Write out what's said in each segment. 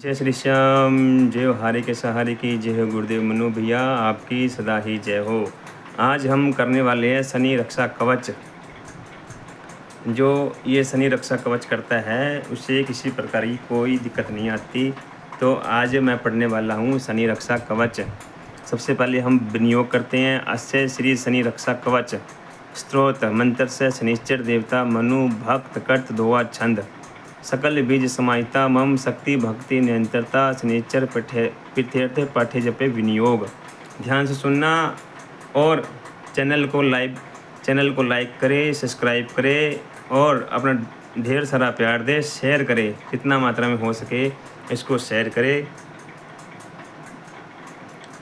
जय श्री श्याम। जय हो हारे के सहारे की, जय हो गुरुदेव मनु भैया, आपकी सदा ही जय हो। आज हम करने वाले हैं शनि रक्षा कवच। जो ये शनि रक्षा कवच करता है उसे किसी प्रकार की कोई दिक्कत नहीं आती। तो आज मैं पढ़ने वाला हूँ शनि रक्षा कवच। सबसे पहले हम विनियोग करते हैं अस्य श्री शनि रक्षा कवच स्त्रोत मंत्र से शनिश्चर देवता मनु भक्त कर्त दोआ छंद सकल बीज समाहिता मम शक्ति भक्ति निरंतरता शनिश्चर पृथ्यर्थ पाठ्य जपे विनियोग। ध्यान से सुनना और चैनल को लाइक करें, सब्सक्राइब करें और अपना ढेर सारा प्यार दे, शेयर करें, कितना मात्रा में हो सके इसको शेयर करें।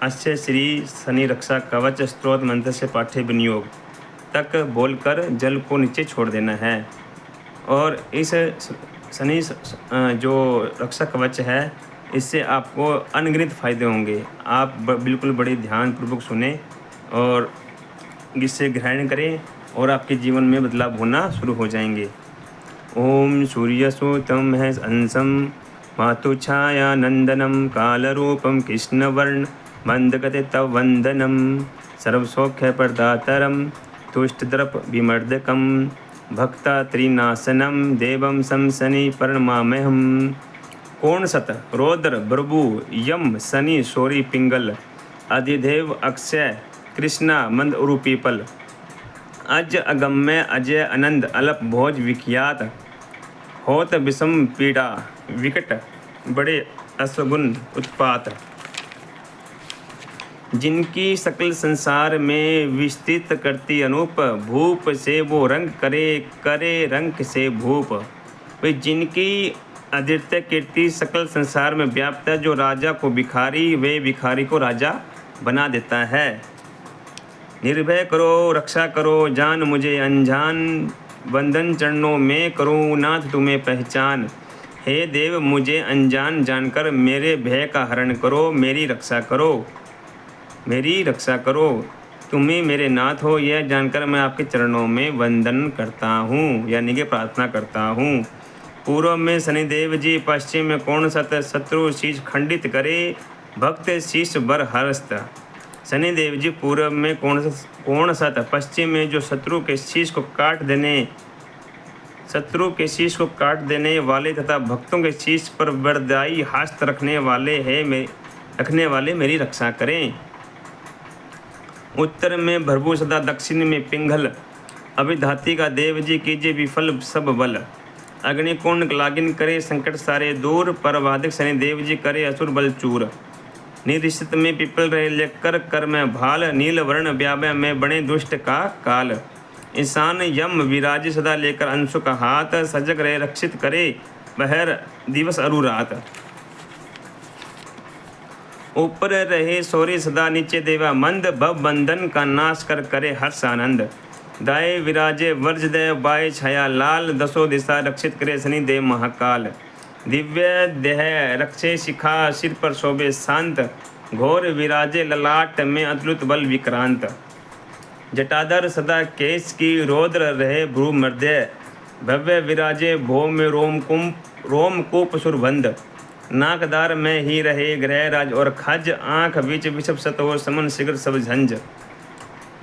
अस्य श्री शनि रक्षा कवच स्त्रोत मंत्र से पाठ्य विनियोग तक बोलकर जल को नीचे छोड़ देना है। और इस शनि जो रक्षा कवच है इससे आपको अनगिनत फ़ायदे होंगे। आप बिल्कुल बड़े ध्यानपूर्वक सुने और इससे ग्रहण करें और आपके जीवन में बदलाव होना शुरू हो जाएंगे। ओम सूर्यसुतं है अंशं मातु छाया नंदनम कालरूपम कृष्णवर्ण मंदगते तव वंदनम सर्वसौख्य प्रदातरम तुष्टद्रप विमर्दकम भक्ता त्रिनाशनम देवम सम शनि प्रणमाम्यहम। कोण सत रौद्र भृगु यम शनि शौरी पिंगल अधिदेव अक्षय कृष्णा मंद उरु पीपल अज अगम्य अजय अनंद अलप भोज विख्यात होत विषम पीड़ा विकट बड़े अश्वगुण उत्पात। जिनकी सकल संसार में विस्तृत करती अनूप भूप से वो रंग करे रंग से भूप। वे जिनकी अद्वितीय कीर्ति सकल संसार में व्याप्त है, जो राजा को भिखारी वे भिखारी को राजा बना देता है। निर्भय करो रक्षा करो जान मुझे अनजान वंदन चरणों में करूँ नाथ तुम्हें पहचान। हे देव मुझे अनजान जानकर मेरे भय का हरण करो, मेरी रक्षा करो। तुम्ही मेरे नाथ हो यह जानकर मैं आपके चरणों में वंदन करता हूँ, यानी कि प्रार्थना करता हूँ। पूर्व में शनिदेव जी, पश्चिम में कोण सत शत्रु शीश खंडित करे भक्त शीश बर हरस्त। शनिदेव जी पूर्व में कोण सत, पश्चिम में जो शत्रु के शीश को काट देने वाले तथा भक्तों के शीश पर वरदायी हस्त रखने वाले मेरी रक्षा करें। उत्तर में भृगु सदा, दक्षिण में पिंगल अभिधाती का देव जी कीजिए विफल सब बल। अग्निकुंड लागिन करे संकट सारे दूर परवादिक शनि देव जी करे असुर बल चूर। निरिश्चित में पिपल रहे लेकर कर में भाल नील वर्ण व्यापय में बने दुष्ट का काल। इंसान यम विराज सदा लेकर अंशु का हाथ सजग रहे रक्षित करे बहर दिवस अरु रात। ऊपर रहे सौरी सदा नीचे देवा मंद भव बंधन का नाश कर करे हर्ष आनंद। दाए विराजे वर्ज दय बाय छाया लाल दसों दिशा रक्षित करे शनि देव महाकाल। दिव्य देह रक्षे शिखा सिर पर शोभे शांत घोर विराजे ललाट में अतुलित बल विक्रांत। जटाधर सदा केश की रौद्र रहे भ्रू मध्य भव्य विराजे भो में रोमकूप सुरबंध। नाकदार में ही रहे ग्रह राज और खज आँख बीच विषभ सतो समन शीघ्र सब झंझ।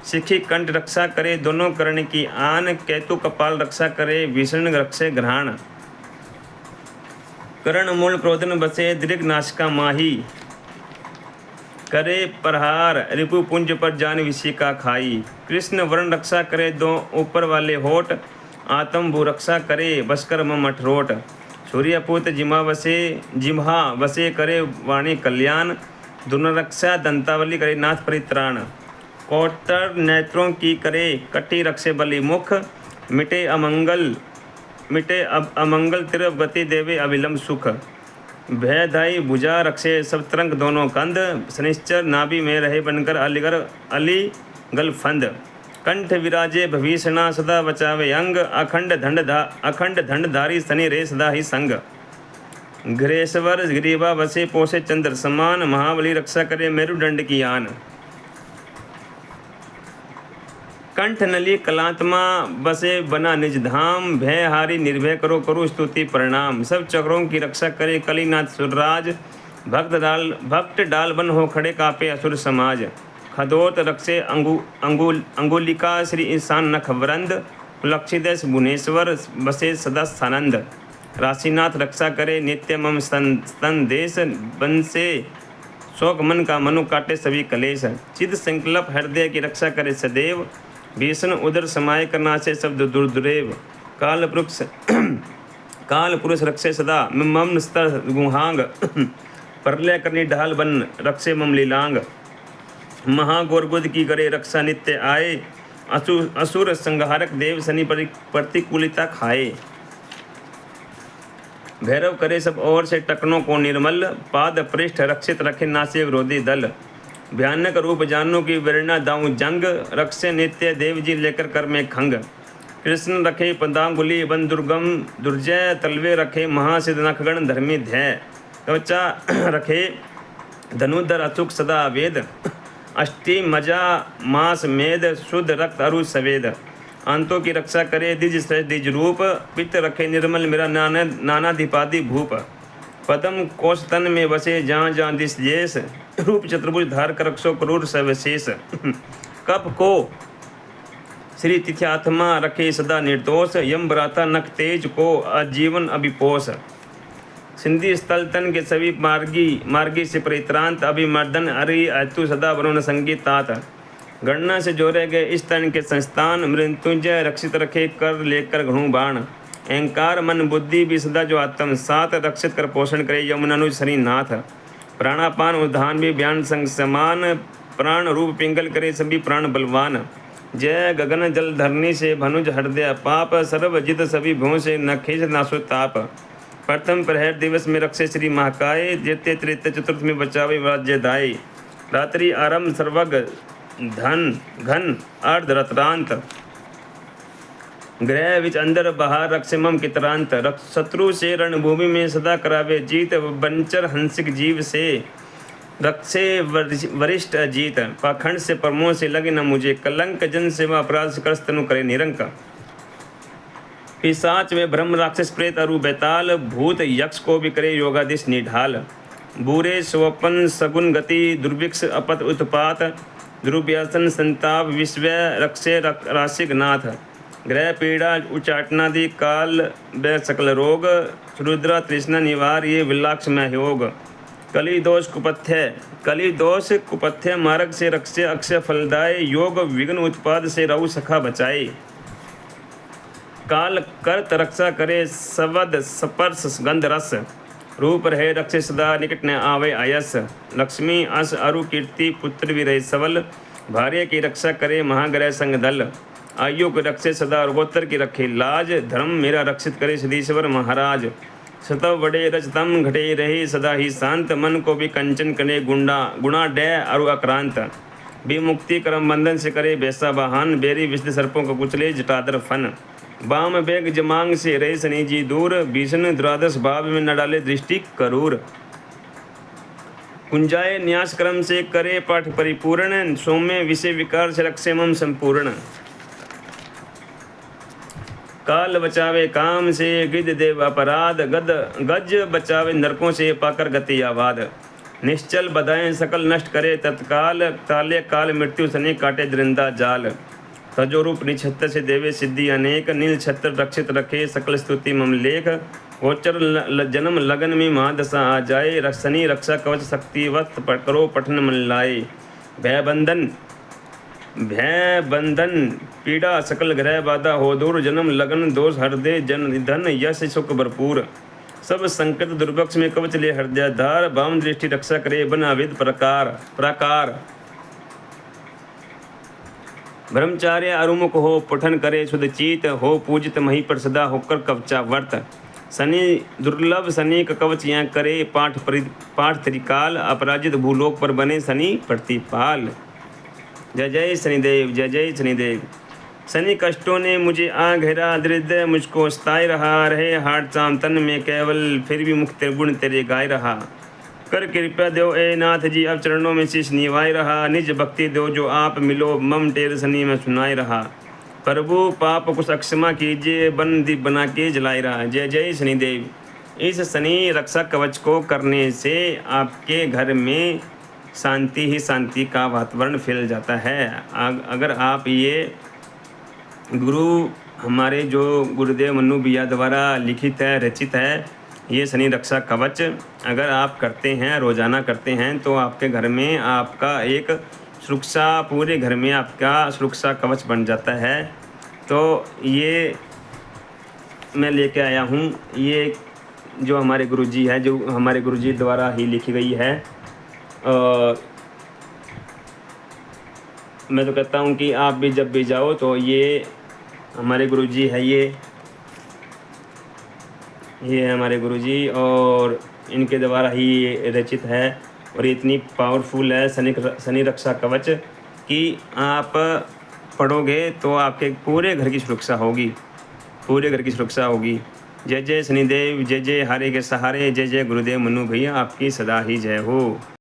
शिखी कंठ रक्षा करे दोनों कर्ण की आन केतु कपाल रक्षा करे भीषण रक्षे ग्रहण। कर्ण मूल क्रोधन बसे दीर्घ नाशिका माही करे प्रहार रिपु पुंज पर जान विषि का खाई। कृष्ण वर्ण रक्षा करे दो ऊपर वाले होठ आत्म भू रक्षा करे बसकर मम अठरोट। सूर्यपुत जिम्हा वसे करे वाणी कल्याण दोनों रक्षा दंतावली करे नाथ परित्राण। कोटर नेत्रों की करे कटी रक्षे बलि मुख मिटे अमंगल तिरव गति देवे अविलंब सुख। भयदायी भुजा रक्षे सब तरंग दोनों कंध शनिश्चर नाभि में रहे बनकर अलीगल फंद। कंठ विराजे भभीषणा सदा बचावे अंग अखंड धंडधारी शनि रे सदा ही संग। घृेश्वर ग्रीवा वसे पोषे चंद्र समान महाबली रक्षा करे मेरुदंड की आन। कंठ नली कलात्मा बसे बना निज धाम, भय हारी निर्भय करो करो स्तुति प्रणाम। सब चक्रों की रक्षा करे कलीनाथ सुरराज, भक्त डाल बन हो खड़े कापे असुर समाज। खदोत रक्षे अंगुलिका श्री ईशान नख वृंद, कुलक्षिदेश भुवनेश्वर बसे सदा सानंद। राशिनाथ रक्षा करे नित्य मम स्तन देश, बंसे शोक मन का मनु काटे सभी कलेश। चिद संकल्प हृदय की रक्षा करे सदैव, भीषण उदर समाये करना से शब्द दुर्दुरेव। काल पुरुष रक्षे सदा मम स्तर गुहांग, प्रलय करनी ढाल बन रक्षे मम लीलांग। महागोरगुद की करे रक्षा नित्य आए, असुर संहारक देव शनि प्रतिकूलिता खाए। भैरव करे सब ओर से टकनों को निर्मल, पाद पृष्ठ रक्षित रखे नासे विरोधी दल। भयानक रूप जानों की विरना दाऊं जंग, रक्षे नित्य देव जी लेकर कर में खंग। कृष्ण रखे पदांगुली बन दुर्गम दुर्जय, तलवे रखे महासिद्ध नखगण धर्मी ध्यय। कवचा रखे धनुधर अचुक सदा वेद, अष्टि मजा मास मेद शुद्ध रक्त अरु सवेद। अंतों की रक्षा करे द्विज श्रेष्ठ द्विज रूप, पित्त रखे निर्मल मेरा नाना धिपादि भूप। पदम कोश तन में बसे जहाँ जहाँ दिस जेस, रूप चतुर्भुज धार कर रक्षो क्रूर सविशेष। कप को श्री तिथ्यात्मा रखे सदा निर्दोष, यम बराता नख तेज को आजीवन अभिपोष। सिंधी स्थल तन के सभी मार्गी से परित्रांत, अभिमर्दन अरि अतु सदा वरुण संगीतात। गणना से जोड़े गए इस तन के संस्थान, मृत्युंजय रक्षित रखे कर लेकर घणु बाण। अहंकार मन बुद्धि भी सदा जो आत्म सात, रक्षित कर पोषण करे यमुनानुज शरीनाथ। प्राणापान उद्धान भी ब्यान संग समान, प्राण रूप पिंगल करे सभी प्राण बलवान। जय गगन जल धरनी से भनुज हृदय पाप, सर्व जित सभी भों से न खींच नासो ताप। प्रथम प्रहर दिवस में रक्षे श्री महाकाय, द्वितीय तृतीय चतुर्थ में बचावे राज्यदायी। रात्रि आरंभ सर्वग धन घन अर्ध रत्रांत, ग्रह विच अंदर बाहर रक्षे मम कितरांत। शत्रु से रणभूमि में सदा करावे जीत, बंचर हंसिक जीव से रक्षे वरिष्ठ अजीत। पाखंड से परमों से लगे न मुझे कलंक, जन सेवा अपराध कर तनु करे निरंक। पिशाच में ब्रह्म राक्षस प्रेत अरु बैताल, भूत यक्ष को भी करे योगादिश निढाल। बूरे स्वपन सगुन गति दुर्भिक्ष अपत उत्पात, दुर्व्यसन संताप विश्व रक्षे राशिकनाथ। ग्रह पीड़ा उच्चाटनादि काल व सकल रोग, रुद्रा तृष्णा निवार ये विलाक्ष में योग। कली दोष कुपथ्य मार्ग से रक्षे अक्षय फलदाय, योग विघ्न उत्पाद से रहु सखा बचाए। काल कर्त रक्षा करे सवद स्पर्श गंध रस, रूप रहे रक्षे सदा निकट न आवे आयस। लक्ष्मी अस अरु कीर्ति पुत्र भी रहे सबल, भार्य की रक्षा करे महाग्रह संग दल। आयु को रक्षे सदा रोगोत्तर की रखे लाज, धर्म मेरा रक्षित करे सिद्धीश्वर महाराज। सतव बड़े रजतम घटे रहे सदा ही शांत, मन को भी कंचन करे गुणा डय अरु अक्रांत। विमुक्ति कर्म बंधन से करे बैसा वाहन, बेरी विषद सर्पों को कुचले जटादर फन। बाम बेग जमांग से रहे शनि जी दूर, भीषण द्वादश भाव में न डाले दृष्टि करूर। कुंजाए न्यास क्रम से करे पाठ परिपूर्ण, सौम्य विषय विकार से रक्षे मम संपूर्ण। काल बचावे काम से गिद देव अपराध, गज बचावे नरकों से पाकर गति आवाद। निश्चल बधाएं सकल नष्ट करे तत्काल, ताले काल मृत्यु सने काटे दृंदा जाल। तजोरूप निछत्र से देवे सिद्धि अनेक, नील छत्र रक्षित रखे सकल स्तुति मम लेख। गोचर जन्म लगन में महादशा आ जाए, शनि रक्षा कवच शक्तिवत करो पठन मन लाए। भय बंधन पीड़ा सकल ग्रह बाधा हो दूर, जन्म लगन दोष हृदय जन धन यश सुख भरपूर। सब संकट दुर्भक्ष में कवच ले हृदय धार, वाम दृष्टि रक्षा करे बना विद प्रकार। ब्रह्मचार्य अरुमुख हो पठन करे शुद्ध चीत, हो पूजित मही पर सदा होकर कवचा वर्त। शनि दुर्लभ शनि का कवच यहाँ करे पाठ त्रिकाल, अपराजित भूलोक पर बने शनि प्रतिपाल। जय जय शनिदेव, जय जय शनिदेव। शनि कष्टों ने मुझे आ घेरा, हृदय मुझको सताए रहा, रहे हाट चाम तन में केवल, फिर भी मुख गुण तेरे गाय रहा। कर कृपया देव ए नाथ जी, अब चरणों में शीश निभाए रहा। निज भक्ति दो जो आप मिलो, मम टेर शनि में सुनाए रहा। प्रभु पाप कुछ अक्षमा कीजिए, बन दीप बना के जलाए रहा। जय जय शनिदेव। इस शनि रक्षा कवच को करने से आपके घर में शांति ही शांति का वातावरण फैल जाता है। अगर आप ये हमारे जो गुरुदेव मन्नू भैया द्वारा लिखित है, रचित है, ये शनि रक्षा कवच अगर आप करते हैं, रोज़ाना करते हैं, तो आपके घर में आपका एक सुरक्षा, पूरे घर में आपका सुरक्षा कवच बन जाता है। तो ये मैं लेके आया हूँ, ये जो हमारे गुरुजी है, जो हमारे गुरुजी द्वारा ही लिखी गई है। और मैं तो कहता हूँ कि आप भी जब भी जाओ तो ये हमारे गुरुजी है, ये हमारे गुरुजी, और इनके द्वारा ही ये रचित है। और ये इतनी पावरफुल है शनि रक्षा कवच कि आप पढ़ोगे तो आपके पूरे घर की सुरक्षा होगी, पूरे घर की सुरक्षा होगी। जय जय शनिदेव, जय जय हारे के सहारे, जय जय गुरुदेव मन्नू भैया, आपकी सदा ही जय हो।